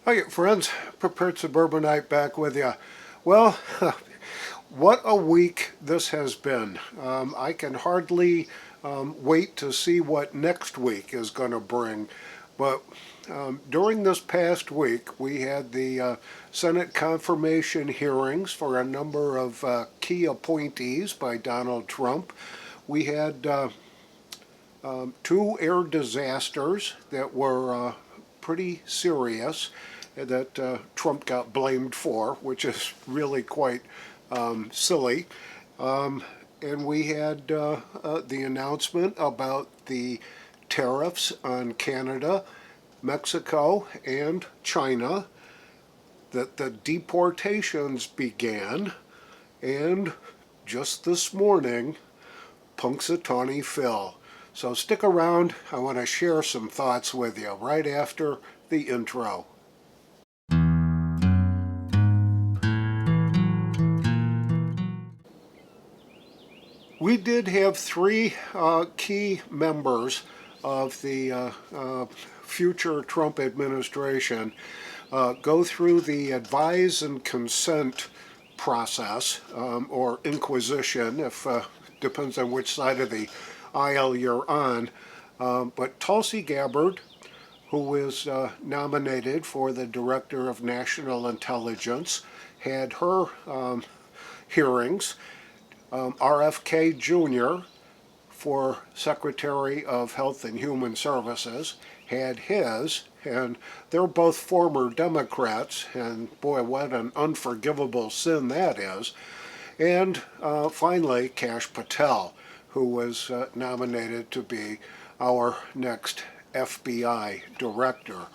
Hi, friends. Prepared Suburbanite back with you. Well, what a week this has been. I can hardly wait to see what next week is going to bring. But during this past week, we had the Senate confirmation hearings for a number of key appointees by Donald Trump. We had two air disasters that were pretty serious that Trump got blamed for, which is really quite silly. And we had the announcement about the tariffs on Canada, Mexico, and China, that the deportations began, and just this morning, Punxsutawney Phil. So stick around. I want to share some thoughts with you right after the intro. We did have three key members of the future Trump administration go through the advise and consent process, or inquisition, if depends on which side of the aisle you're on. But Tulsi Gabbard, who is nominated for the Director of National Intelligence, had her hearings. RFK Jr., for Secretary of Health and Human Services, had his, and they're both former Democrats, and boy, what an unforgivable sin that is. And finally, Kash Patel, who was nominated to be our next FBI director.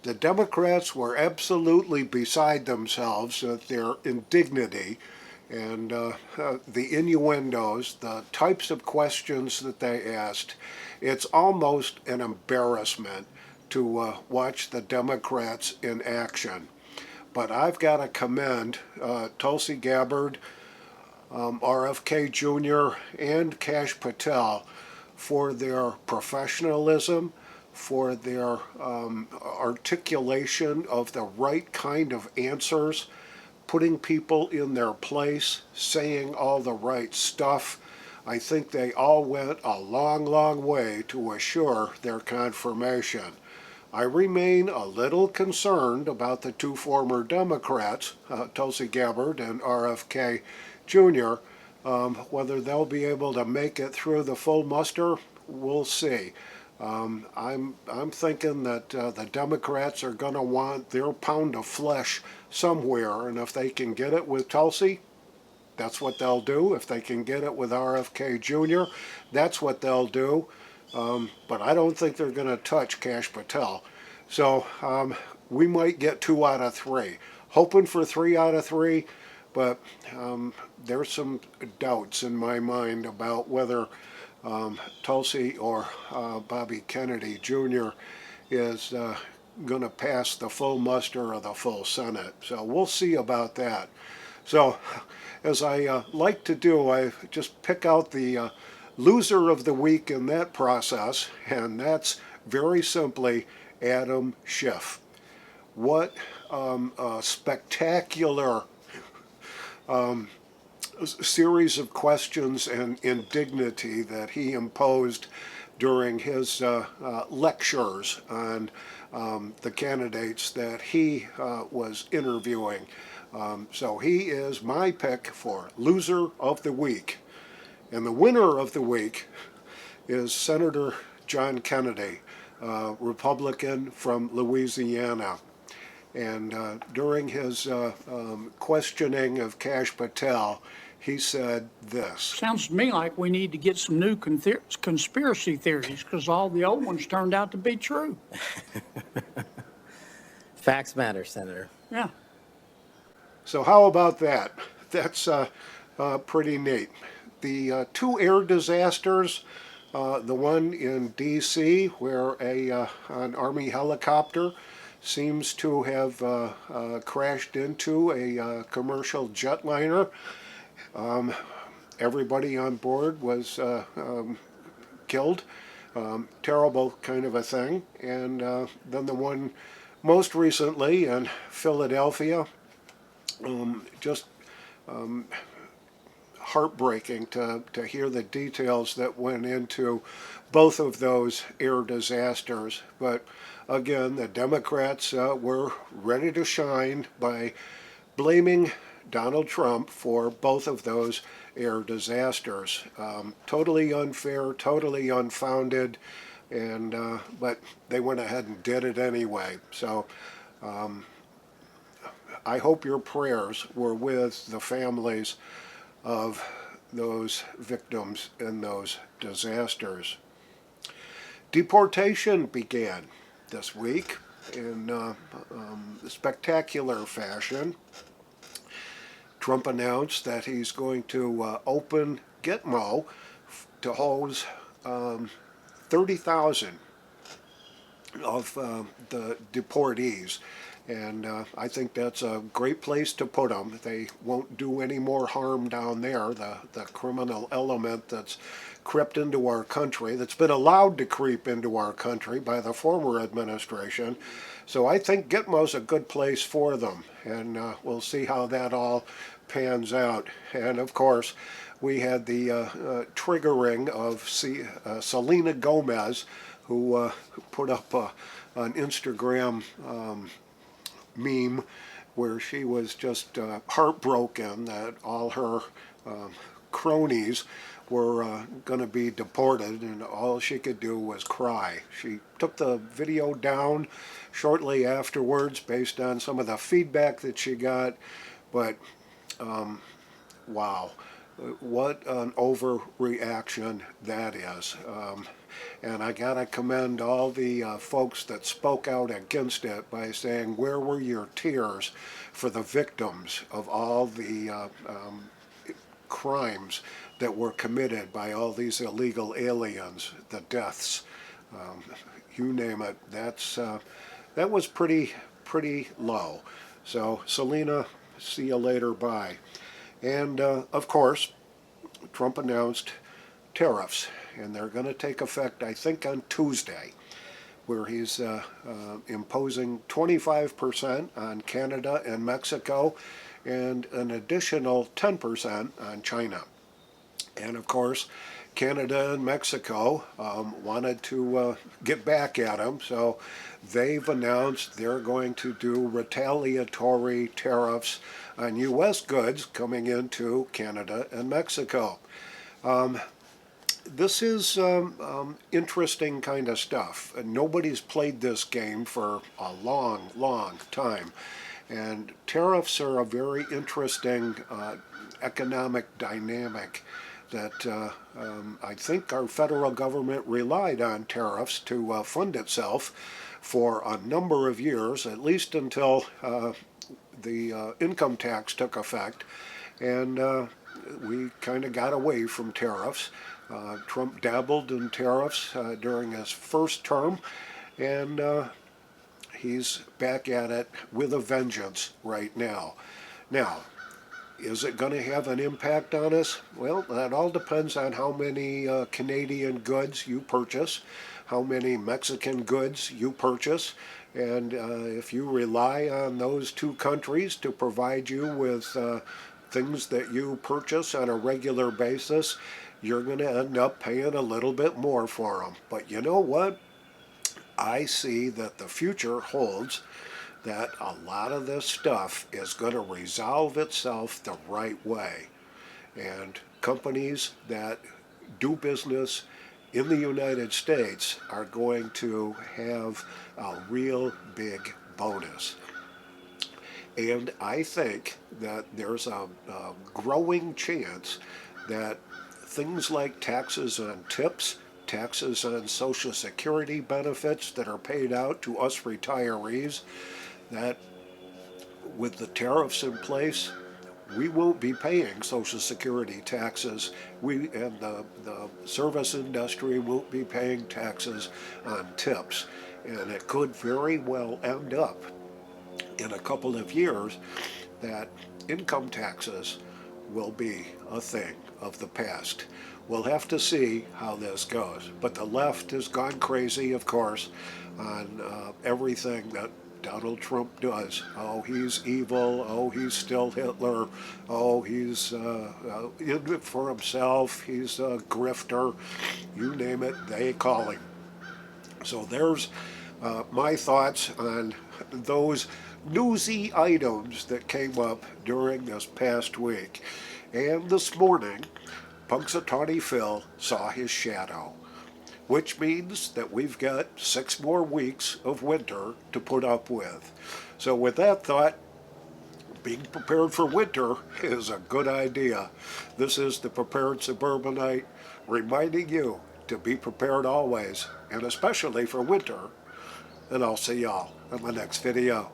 The Democrats were absolutely beside themselves at their indignity and the innuendos, the types of questions that they asked. It's almost an embarrassment to watch the Democrats in action. But I've got to commend Tulsi Gabbard, RFK Jr., and Kash Patel for their professionalism, for their articulation of the right kind of answers, putting people in their place, saying all the right stuff. I think they all went a long, long way to assure their confirmation. I remain a little concerned about the two former Democrats, Tulsi Gabbard and RFK Jr., whether they'll be able to make it through the full muster, we'll see. I'm thinking that the Democrats are going to want their pound of flesh somewhere, and if they can get it with Tulsi, that's what they'll do. If they can get it with RFK Jr., that's what they'll do. But I don't think they're going to touch Kash Patel. So we might get 2 out of 3. Hoping for 3 out of 3, but there's some doubts in my mind about whether Tulsi or Bobby Kennedy Jr. is going to pass the full muster of the full Senate. So we'll see about that. So, as I like to do, I just pick out the loser of the week in that process, and that's very simply Adam Schiff. What a spectacular series of questions and indignity that he imposed during his lectures on the candidates that he was interviewing. So he is my pick for loser of the week. And the winner of the week is Senator John Kennedy, Republican from Louisiana. And during his questioning of Kash Patel, he said this. Sounds to me like we need to get some new conspiracy theories because all the old ones turned out to be true. Facts matter, Senator. Yeah. So how about that? That's pretty neat. The two air disasters, the one in D.C. where an Army helicopter seems to have crashed into a commercial jetliner. Everybody on board was killed. Terrible kind of a thing. And then the one most recently in Philadelphia. Just heartbreaking to hear the details that went into both of those air disasters. But again, the Democrats were ready to shine by blaming Donald Trump for both of those air disasters. Totally unfair, totally unfounded, and but they went ahead and did it anyway. So I hope your prayers were with the families of those victims in those disasters. Deportation began this week in spectacular fashion. Trump announced that he's going to open Gitmo to host 30,000 of the deportees. And I think that's a great place to put them. They won't do any more harm down there. The criminal element that's crept into our country, that's been allowed to creep into our country by the former administration. So I think Gitmo's a good place for them. And we'll see how that all pans out. And of course, we had the triggering of Selena Gomez, who put up an Instagram meme where she was just heartbroken that all her cronies were going to be deported, and all she could do was cry. She took the video down shortly afterwards based on some of the feedback that she got, but wow, what an overreaction that is. And I gotta commend all the folks that spoke out against it by saying, where were your tears for the victims of all the crimes that were committed by all these illegal aliens, the deaths, you name it. That was pretty low. So Selena, see you later, bye. And of course, Trump announced tariffs, and they're going to take effect, I think, on Tuesday, where he's imposing 25% on Canada and Mexico and an additional 10% on China. And of course, Canada and Mexico wanted to get back at him, so they've announced they're going to do retaliatory tariffs on U.S. goods coming into Canada and Mexico. This is interesting kind of stuff. Nobody's played this game for a long time. And tariffs are a very interesting economic dynamic that I think our federal government relied on tariffs to fund itself for a number of years, at least until the income tax took effect. And we kind of got away from tariffs. Trump dabbled in tariffs during his first term, and he's back at it with a vengeance right now. Now, is it going to have an impact on us? Well, that all depends on how many Canadian goods you purchase, how many Mexican goods you purchase, and if you rely on those two countries to provide you with things that you purchase on a regular basis, you're going to end up paying a little bit more for them. But you know what? I see that the future holds that a lot of this stuff is going to resolve itself the right way. And companies that do business in the United States are going to have a real big bonus. And I think that there's a growing chance that things like taxes on tips, taxes on Social Security benefits that are paid out to us retirees, that with the tariffs in place, we won't be paying Social Security taxes. We and the service industry won't be paying taxes on tips. And it could very well end up in a couple of years that income taxes will be a thing of the past. We'll have to see how this goes. But the left has gone crazy, of course, on everything that Donald Trump does. Oh, he's evil. Oh, he's still Hitler. Oh, he's in it for himself. He's a grifter. You name it, they call him. So there's my thoughts on those newsy items that came up during this past week. And this morning, Punxsutawney Phil saw his shadow, which means that we've got 6 more weeks of winter to put up with. So with that thought, being prepared for winter is a good idea. This is the Prepared Suburbanite reminding you to be prepared always, and especially for winter. And I'll see y'all in the next video.